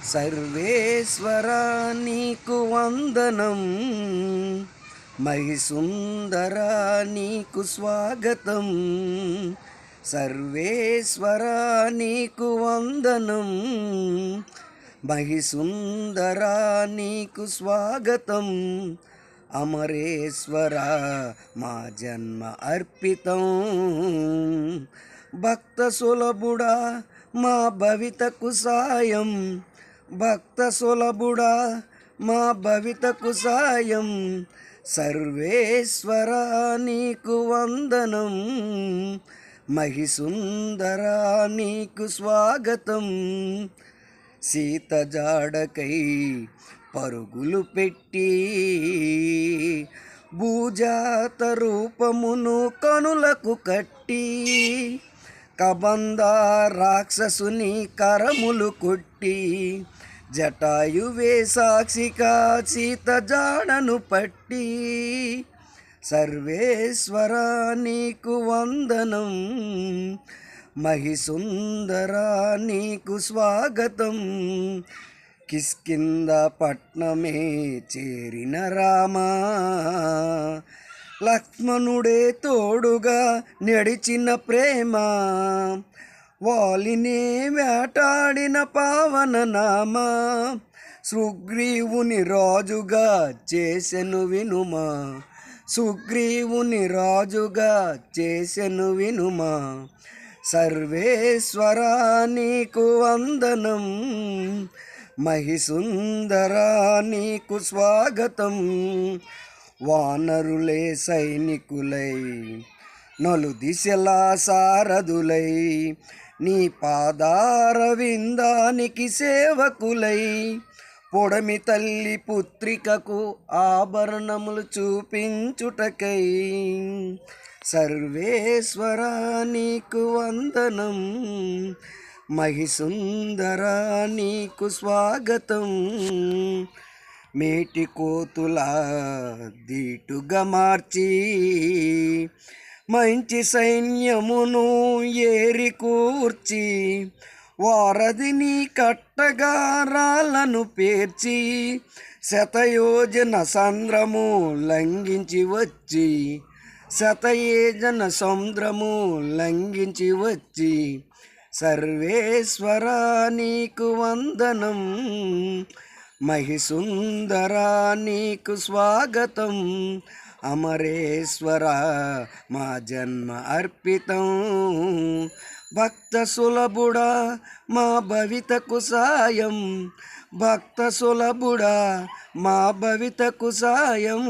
సర్వేశ్వరా నీకు వందనం, మహిసుందరా నీకు స్వాగతం. సర్వేశ్వరా నీకు వందనం, మహిసుందరా నీకు స్వాగతం. అమరేశ్వరా మా జన్మ అర్పితం. భక్త సులభుడా మా భవితకు సాయం, భక్త సులభుడా మా భవితకు సాయం. సర్వేశ్వరా నీకు వందనం, మహిసుందరా నీకు స్వాగతం. సీత జాడకై పరుగులు పెట్టి భూజాత రూపమును కనులకు కట్టి, కబంధ రాక్షసుని కరములు కొట్టి, జటాయువే సాక్షిగా సీత జాడను పట్టి. సర్వేశ్వరా నీకు వందనం, మహిసుందరా నీకు స్వాగతం. కిష్కింధ పట్నమే చేరిన రామా, లక్ష్మణుడే తోడుగా నడిచిన ప్రేమ. వాలినే వేటాడిన పావన నామ, సుగ్రీవుని రాజుగా చేసెను వినుమా, సుగ్రీవుని రాజుగా చేసెను వినుమా. సర్వేశ్వరా నీకు వందనం, మహిసుందరా నీకు స్వాగతం. వానరులే సైనికులై నలు దిశలా సారథులై, నీ పాదార విందానికి సేవకులై, పొడమి తల్లి పుత్రికకు ఆభరణములు చూపించుటకై. సర్వేశ్వరా నీకు వందనం, మహిసుందరా నీకు స్వాగతం. మేటి కోతుల దీటుగా మార్చి, మంచి సైన్యమును ఏరి కూర్చి, వారధిని కట్టగా రాళ్ళను పేర్చి, శతయోజన సంద్రము లంఘించి వచ్చి, శతయోజన సముద్రము లంఘించి వచ్చి. సర్వేశ్వరా నీకు వందనం, మహిసుందరా నీకు స్వాగతం. అమరేశ్వరా మా జన్మ అర్పితం. భక్త సులభుడా మా భవితకు సాయం, భక్త సులభుడా మా భవితకు సాయం.